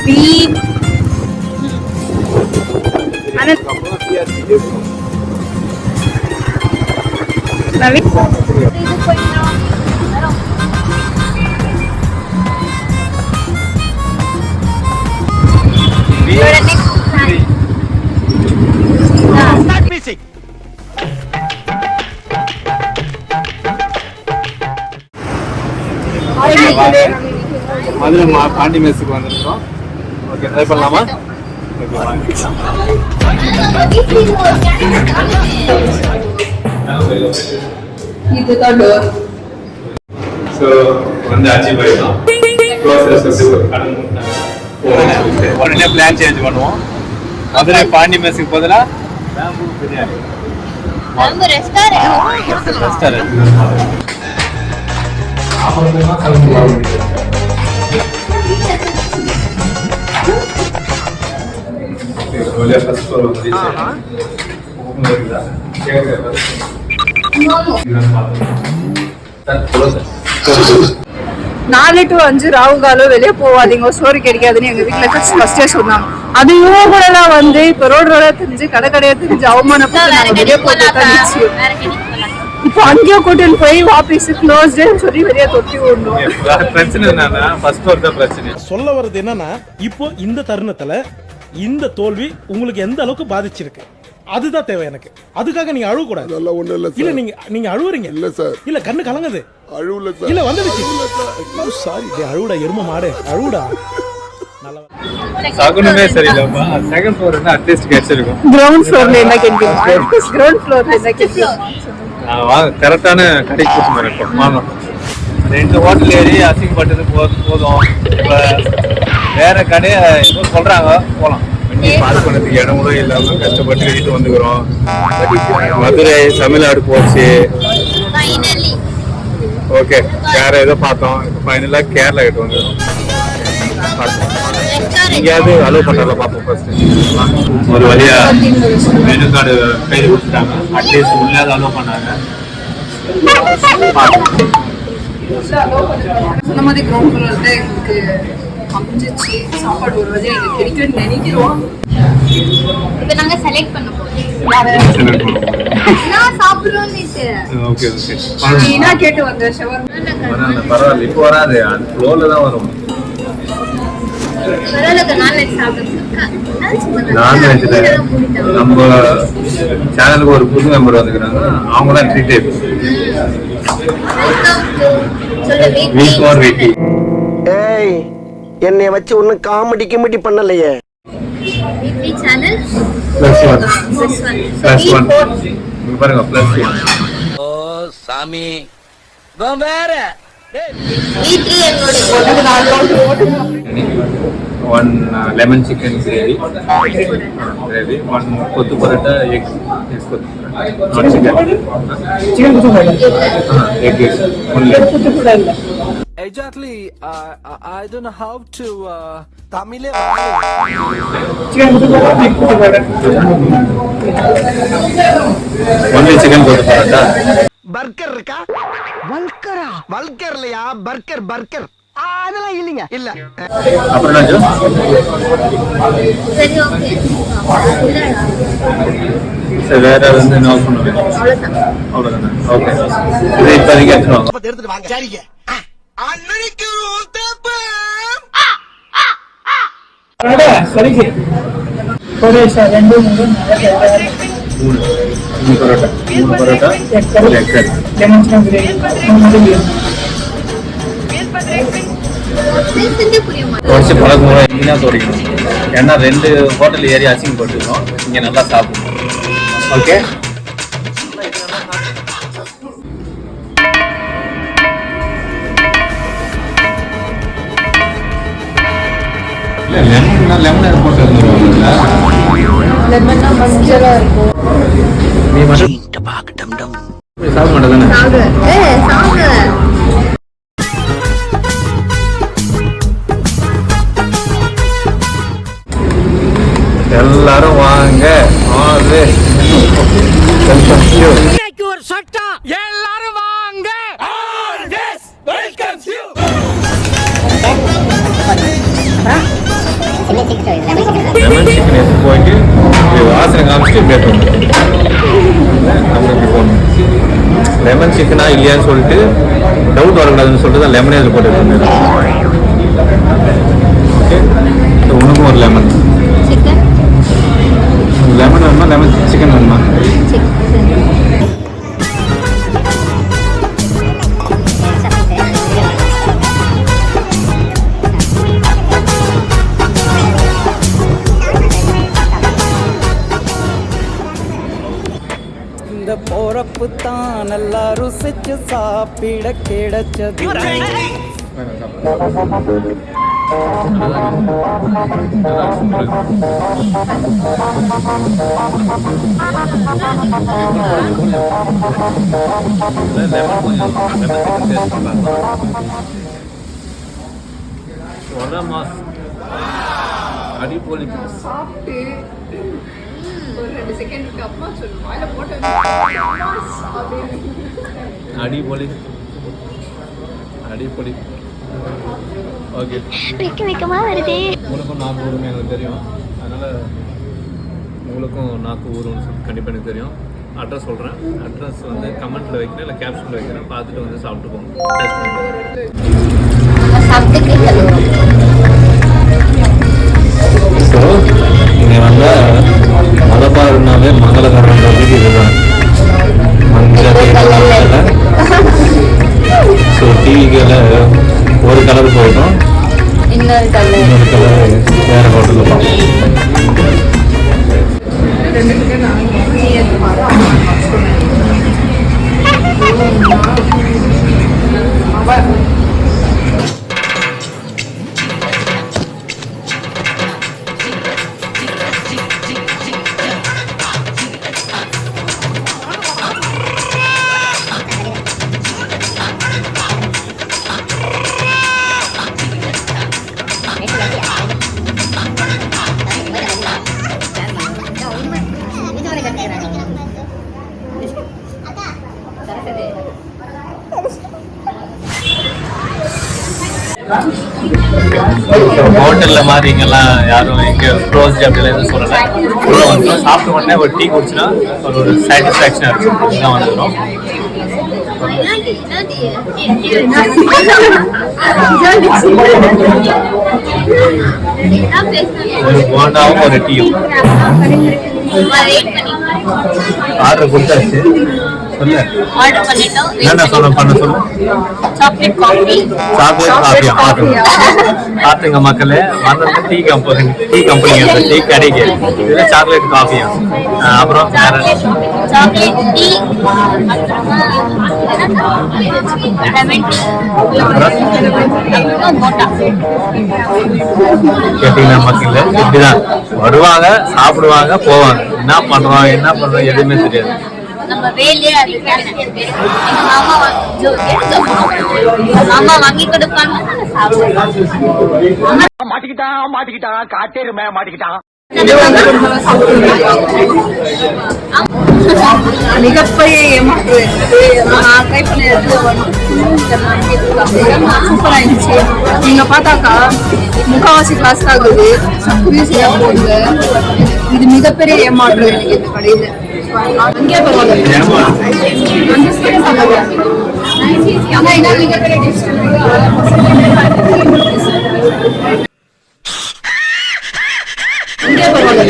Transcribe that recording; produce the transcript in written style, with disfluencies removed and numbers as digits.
Beep Naveen Madurai Pandi மெஸ்ஸுக்கு வந்துருக்கோம். Okay, try பண்ணலாமா? இதுதான் டோர். ஸோ வந்து அச்சீவ் ஆகிடலாம். உடனே பிளான் சேஞ்ச் பண்ணுவோம். மதுரை பாண்டி மெஸ்ஸுக்கு பதிலாக பேம்பு பிரியாணி ரெஸ்டாரண்ட். நாலு டு 5 ராவுகாலம் வெளியே போவாதீங்க, சோறு கிடைக்காதுன்னு எங்க வீட்டுல ஃபர்ஸ்டே சொன்னாங்க. அது இவங்க கூட எல்லாம் வந்து இப்ப ரோடா தெரிஞ்சு கடை கடையா தெரிஞ்சு அவமானப்பட்டு வெளியே போட்டு இப்போ அங்கேயோ கூட்டிட்டு போய் ஆபீஸ் க்ளோஸ்டுன்னு சொல்லி வெளியே தொட்டி விடணும். பிரச்சனை என்னன்னா ஃபர்ஸ்ட் ஒரு பிரச்சனை சொல்ல வர்றது என்னன்னா, இப்போ இந்த தருணத்துல இந்த தோல்வி உங்களுக்கு எந்த அளவுக்கு பாதிச்சிருக்கு அதுதான் தேவை எனக்கு. அதுக்காக நீங்க அழுவ கூடாது. அதெல்லாம் ஒண்ணு இல்ல இல்ல, நீங்க அழுவுறீங்க. இல்ல சார், இல்ல கண்ணு கலங்குது. அழுவல சார். இல்ல வந்துடுச்சு. சாரி, அழுவுடா எரும மாடு, அழுவுடா. சகுனமே சரியில்லப்பா. செகண்ட் ஃப்ளோர் என்ன அட்லீஸ்ட் கிடைச்சிருக்கும். கிரவுண்ட் ஃப்ளோர்ல என்ன கேட்கிறீங்க? கிரவுண்ட் ஃப்ளோர்ல என்ன கேட்கிறீங்க? கரெக்டான கடைக்கு கூட்டு இருக்கோம். வாங்க, 2 ஹோட்டல் ஏறி அசிங்கப்பட்டது போதும். இப்போ வேற கடையை ஏதோ சொல்றாங்க, போகலாம். வண்டி பார்க் பண்ணதுக்கு இடம் கூட இல்லாமல் கஷ்டப்பட்டு வெளியிட்டு வந்துக்கிறோம். மதுரை தமிழ்நாடு போச்சு. ஓகே, வேற ஏதோ பார்த்தோம். இப்போ ஃபைனலாக கேரளா கிட்ட வந்துடும். எங்கேயாவது அலோவ் பண்ணுறத பார்ப்போம். ஃபர்ஸ்ட் ஒரு வழியா மெனு கார்டு கையில் கொடுத்துட்டாங்க. அட்லீஸ்ட் உள்ளாத அலோவ் பண்ணாங்க. சொன்ன மாதிரி கிரவுண்ட் ஃப்ளோர்ல எங்களுக்கு அமைஞ்சிச்சு. சாப்பாடு ஒரு வழியா எங்களுக்கு கிடைக்கும்னு நினைக்கிறோம். இப்போ நாங்க செலக்ட் பண்ண போறோம். நான் சாப்பிடுறோம்னு ஓகே என்ன கேட்டு வந்த ஷவர்மா பரவாயில்ல. இப்போ வராது, அது ஃப்ளோர்ல தான் வரும். நான்வெஜ்ல நம்ம சேனலுக்கு ஒரு புது மெம்பர் வந்துக்கிறாங்க. அவங்க தான் ட்ரீட். ஏய், என்னைய வச்சு ஒன்னும் காமெடி கிமெடி பண்ணலையே. பாருங்க, +1. ஓ சாமி வேற 1 லெமன் சிக்கன் கிரேவி, 1 கொத்து பரோட்டா, எக் கொத்து parotta, not chicken egg only. Exactly. I don't know how to Tamil. Only chicken கொத்து பரோட்டா. பர்கர் இருக்கா? வல்கரா? வல்கர் இல்லையா, பர்கர் பர்கர். அதெல்லாம் இல்லைங்க. இல்ல. அப்புறம் சரி, ஓகே. சரி, வேற வந்து என்ன பண்ணுவீங்க? அவ்வளவுதானே. ஓகே, இது இப்போதைக்கு எடுத்துட்டு வாங்க. சரிங்க. அன்னைக்கு சரிங்க. பரோட்டா 2 3 பரோட்டா, எக் கறி, லெமன் சிக்கன் கிரேவி, தொடச்சி பழக்கம் எங்கன்னா தொடக்கணும். ஏன்னா 2 ஹோட்டல் ஏறி அசிங்க போட்டுருக்கோம். இங்கே நல்லா சாப்பிடணும். ஓகே, இல்லை லெமன் போட்டு வந்துடுவாங்கல்ல. லெமன்னா மஞ்சளா இருக்கும். நீ மட்டும் சாப்பிட மாட்டேதானே? எல்லாரும் வாங்க. ஒரு சட்டம் எல்லாரும் வாங்க. லெமன் சிக்கன் எடுத்து போயிட்டு இப்படி வாசனை காமிச்சிட்டு இப்படியே போடணும். நம்ம இப்படி போடணும். லெமன் சிக்கனா இல்லையான்னு சொல்லிட்டு டவுட் வரக்கூடாதுன்னு சொல்லிட்டு தான் லெமனே அதில் போட்டு ஓகே. உனக்கும் ஒரு லெமன் சிக்கன் லெமன் வேணுமா லெமன் சிக்கன் வேணுமா? இந்த போறப்பு தான் நல்லா ருசிச்சு சாப்பிட கிடைச்சது. அடிப்பொலி சாப்பிட்டு ஒரு 2 செகண்டுக்கு அப்புறம் சொல்லு வாயில போட்டு அடிப்பொலி அடிப்பொலி. ஓகே, வெக்கமா வருது. உங்களுக்கும் நாக்கு ஊருன்னு எனக்கு தெரியும், அதனால் உங்களுக்கும் நாக்கு ஊருன்னு சொல்லி கண்டிப்பாக எனக்கு தெரியும். அட்ரஸ் சொல்கிறேன், அட்ரஸ் வந்து கமெண்ட்டில் வைக்கிறேன் இல்லை கேப்ஷனில் வைக்கிறேன், பார்த்துட்டு வந்து சாப்பிட்டு போங்க. ஸோ இங்கே வந்து மலைப்பாருனாவே மங்களகரன்றதுக்கு இதுதான் மஞ்சள். ஸோ டிவிக்கில் ஒரு கலர் போயிடும், இன்னொரு கல்லு இன்னொரு கலர் வேறு ஹோட்டலில் பார்ப்போம். ஹோட்டலில் மாதிரி இங்கெல்லாம் யாரும் இங்கே க்ளோஸ் அப்படிலாம் எதுவும் சொல்லலை. உள்ள வந்து சாப்பிட்டு உடனே ஒரு டீ குடிச்சுன்னா ஒரு சாட்டிஸ்ஃபேக்ஷனாக இருக்கும். இதுதான் வந்துடும். ஒரு போண்டாவும் ஒரு டீயும் ஆர்டர் கொடுத்தாச்சு. சொல்லு என்ன சொல்ல பண்ண சொல்லு. சாக்லேட் காஃபி பார்த்துங்க மக்களே, வந்தது டீ கம்பெனி டீ கடைக்கு இது சாக்லேட் காஃபியா. அப்புறம் சாக்லேட் டீ கேட்டீங்கன்னா மக்கள் இப்படிதான் வருவாங்க, சாப்பிடுவாங்க, போவாங்க. என்ன பண்றோம் எதுவுமே தெரியாது. நம்ம வேலையே அது. எங்க மாமா வாங்கி கொடுப்பாங்க, மாட்டிக்கிட்டான் காட்டேருமே மாட்டிக்கிட்டான். மிகப்பெரிய ஏமாற்று நான் ட்ரை பண்ண சூப்பரா இருந்துச்சு. நீங்க பார்த்தாக்கா முக்காவாசி கிளாஸ் ஆகுது, சர்வீஸ்ல போடுங்க. இது மிகப்பெரிய ஏமாற்றம் எனக்கு இந்த கடையில. அங்கே பரவாயில்ல, ஆனா என்ன மிகப்பெரிய டேஸ்ட் இங்கே பரவாயில்ல.